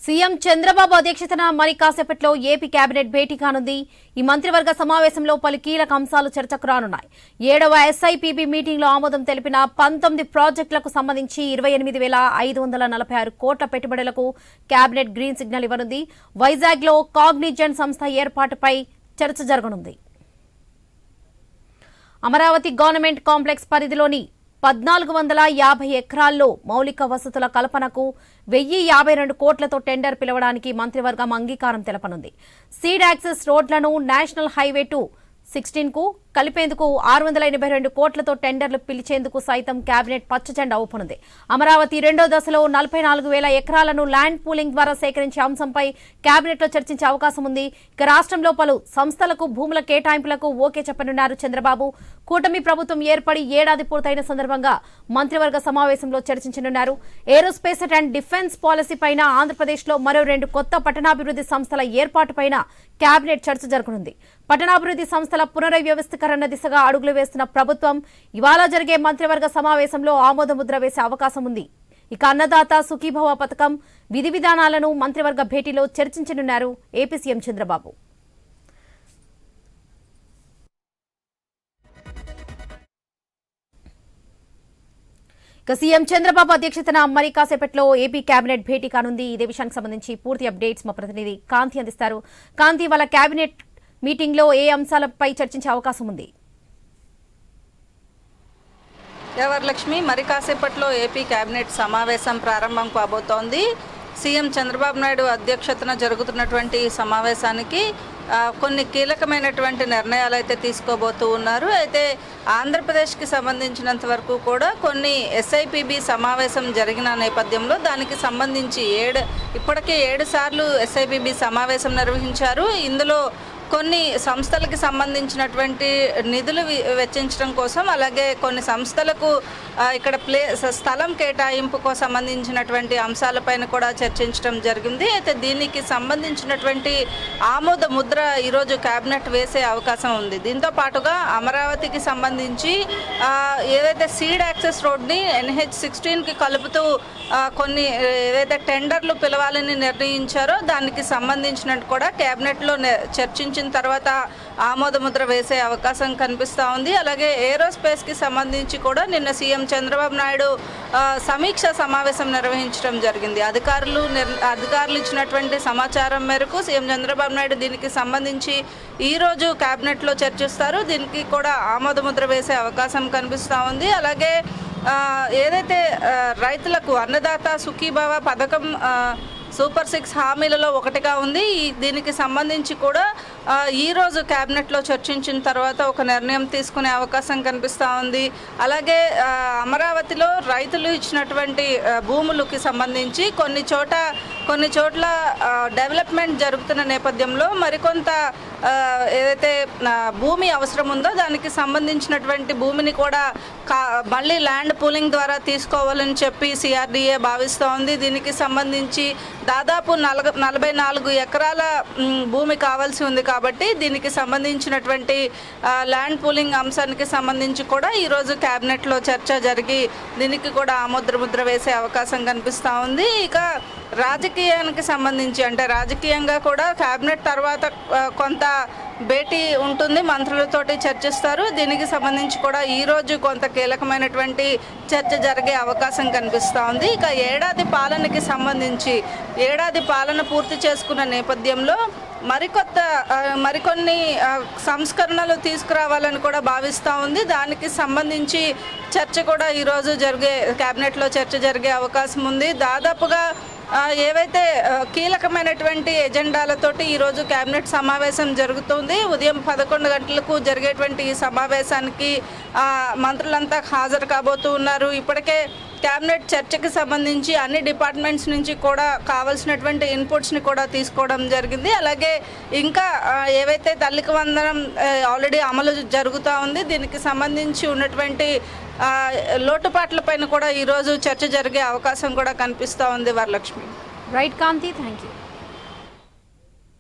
CM Chandrababu అధ్యక్షతన మరి కాసేపట్లో ఏపీ కేబినెట్ భేటీ కానుంది. ఈ మంత్రివర్గ సమావేశంలో పలు కీలక అంశాలు చర్చకు రానున్నాయి. 7వ ఎస్ఐపిబి మీటింగ్లో ఆమోదం తెలిపిన 19 ప్రాజెక్టులకు సంబంధించి 28,546 కోట్ల పెట్టుబడులకు కేబినెట్ గ్రీన్ సిగ్నల్ ఇవ్వనుంది. వైజాగ్లో కాగ్నిజెంట్ సంస్థ ఏర్పాటుపై చర్చ జరగనుంది. అమరావతి గవర్నమెంట్ కాంప్లెక్స్ పరిధిలోని 1450 ఎకరాల్లో మౌలిక వసతుల కల్పనకు 1052 కోట్లతో టెండర్ పిలవడానికి మంత్రివర్గం అంగీకారం తెలపనుంది. సీడ్ యాక్సెస్ రోడ్లను నేషనల్ హైవే 16 కు కలిపేందుకు 682 కోట్లతో టెండర్లు పిలిచేందుకు సైతం కేబినెట్ పచ్చజెండా ఊపనుంది. అమరావతి రెండో దశలో 44,000 ఎకరాలను ల్యాండ్ పూలింగ్ ద్వారా సేకరించే అంశంపై కేబినెట్లో చర్చించే అవకాశం ఉంది. ఇక రాష్ట్రంలో పలు సంస్థలకు భూముల కేటాయింపులకు ఓకే చెప్పనున్నారు చంద్రబాబు. కూటమి ప్రభుత్వం ఏర్పడి ఏడాది పూర్తయిన సందర్భంగా మంత్రివర్గ సమావేశంలో చర్చించనున్నారు. ఏరోస్పేస్ అండ్ డిఫెన్స్ పాలసీ పైన ఆంధ్రప్రదేశ్లో మరో 2 కొత్త పట్టణాభివృద్ధి సంస్థల ఏర్పాటుపైన కేబినెట్ చర్చ జరగనుంది. పట్టణాభివృద్ధి సంస్థల పునర్వ్యవస్థీకరణ దిశగా అడుగులు వేస్తున్న ప్రభుత్వం ఇవాళ జరిగే మంత్రివర్గ సమావేశంలో ఆమోదముద్ర వేసే అవకాశం ఉంది. ఇక అన్నదాత సుఖీభవ పథకం విధి విధానాలను మంత్రివర్గ భేటీలో చర్చించనున్నారు ఏపీ సీఎం చంద్రబాబు. ఇక సీఎం చంద్రబాబు అధ్యక్షతన మరి కాసేపట్లో ఏపీ కేబినెట్ భేటీ కానుంది. ఇదే విషయానికి సంబంధించి పూర్తి అప్డేట్స్ మా ప్రతినిధి కాంతి అందిస్తారు. కాంతి, వాళ్ళ కేబినెట్ మీటింగ్ లో ఏ అంశాలపై చర్చించే అవకాశం ఉంది? వరలక్ష్మి, మరి కాసేపట్లో ఏపీ కేబినెట్ సమావేశం ప్రారంభం కాబోతోంది. సీఎం చంద్రబాబు నాయుడు అధ్యక్షతన జరుగుతున్నటువంటి సమావేశానికి కొన్ని కీలకమైనటువంటి నిర్ణయాలు అయితే తీసుకోబోతూ ఉన్నారు. అయితే ఆంధ్రప్రదేశ్కి సంబంధించినంత వరకు కూడా కొన్ని ఎస్ఐపిబి సమావేశం జరిగిన నేపథ్యంలో దానికి సంబంధించి ఇప్పటికే 7 సార్లు ఎస్ఐపిబి సమావేశం నిర్వహించారు. ఇందులో కొన్ని సంస్థలకి సంబంధించినటువంటి నిధులు వెచ్చించడం కోసం, అలాగే కొన్ని సంస్థలకు ఇక్కడ స్థలం కేటాయింపుకు సంబంధించినటువంటి అంశాలపైన కూడా చర్చించడం జరిగింది. అయితే దీనికి సంబంధించినటువంటి ఆమోద ముద్ర ఈరోజు కేబినెట్ వేసే అవకాశం ఉంది. దీంతో పాటుగా అమరావతికి సంబంధించి ఏదైతే సీడ్ యాక్సెస్ రోడ్ని NH16కి కలుపుతూ కొన్ని ఏదైతే టెండర్లు పిలవాలని నిర్ణయించారో దానికి సంబంధించినట్టు కూడా కేబినెట్లో చర్చించిన తర్వాత ఆమోద ముద్ర వేసే అవకాశం కనిపిస్తూ ఉంది. అలాగే ఏరోస్పేస్కి సంబంధించి కూడా నిన్న సీఎం చంద్రబాబు నాయుడు సమీక్ష సమావేశం నిర్వహించడం జరిగింది. అధికారులు ఇచ్చినటువంటి సమాచారం మేరకు సీఎం చంద్రబాబు నాయుడు దీనికి సంబంధించి ఈరోజు కేబినెట్లో చర్చిస్తారు. దీనికి కూడా ఆమోద ముద్ర వేసే అవకాశం కనిపిస్తూ ఉంది. అలాగే ఏదైతే రైతులకు అన్నదాత సుఖీభవ పథకం సూపర్ 6 హామీలలో ఒకటిగా ఉంది. దీనికి సంబంధించి కూడా ఈరోజు కేబినెట్లో చర్చించిన తర్వాత ఒక నిర్ణయం తీసుకునే అవకాశం కనిపిస్తూ ఉంది. అలాగే అమరావతిలో రైతులు ఇచ్చినటువంటి భూములకి సంబంధించి కొన్ని చోట్ల డెవలప్మెంట్ జరుగుతున్న నేపథ్యంలో మరికొంత ఏదైతే భూమి అవసరం ఉందో దానికి సంబంధించినటువంటి భూమిని కూడా మళ్ళీ ల్యాండ్ పూలింగ్ ద్వారా తీసుకోవాలని చెప్పి CRDA భావిస్తూ ఉంది. దీనికి సంబంధించి దాదాపు 44 ఎకరాల భూమి కావాల్సి ఉంది. కాబట్టి దీనికి సంబంధించినటువంటి ల్యాండ్ పూలింగ్ అంశానికి సంబంధించి కూడా ఈరోజు కేబినెట్లో చర్చ జరిగి దీనికి కూడా ఆమోద వేసే అవకాశం కనిపిస్తూ ఉంది. ఇక రాజకీయానికి సంబంధించి అంటే రాజకీయంగా కూడా కేబినెట్ తర్వాత కొంత భేటీ ఉంటుంది, మంత్రులతోటి చర్చిస్తారు. దీనికి సంబంధించి కూడా ఈరోజు కొంత కీలకమైనటువంటి చర్చ జరిగే అవకాశం కనిపిస్తూ ఉంది. ఇక ఏడాది పాలనకి సంబంధించి ఏడాది పాలన పూర్తి చేసుకున్న నేపథ్యంలో మరికొన్ని సంస్కరణలు తీసుకురావాలని కూడా భావిస్తూ ఉంది. దానికి సంబంధించి చర్చ కూడా ఈరోజు కేబినెట్లో చర్చ జరిగే అవకాశం ఉంది. దాదాపుగా ఏవైతే కీలకమైనటువంటి ఎజెండాలతోటి ఈరోజు కేబినెట్ సమావేశం జరుగుతుంది. ఉదయం 11 గంటలకు జరిగేటువంటి ఈ సమావేశానికి మంత్రులంతా హాజరు కాబోతూ ఉన్నారు. ఇప్పటికే కేబినెట్ చర్చకి సంబంధించి అన్ని డిపార్ట్మెంట్స్ నుంచి కూడా కావాల్సినటువంటి ఇన్పుట్స్ని కూడా తీసుకోవడం జరిగింది. అలాగే ఇంకా ఏవైతే తల్లికి వందనం ఆల్రెడీ అమలు జరుగుతూ ఉంది, దీనికి సంబంధించి ఉన్నటువంటి లోటుపాట్లపైన కూడా ఈరోజు చర్చ జరిగే అవకాశం కూడా కనిపిస్తూ ఉంది. Varalakshmi. Right Kanthi, thank you.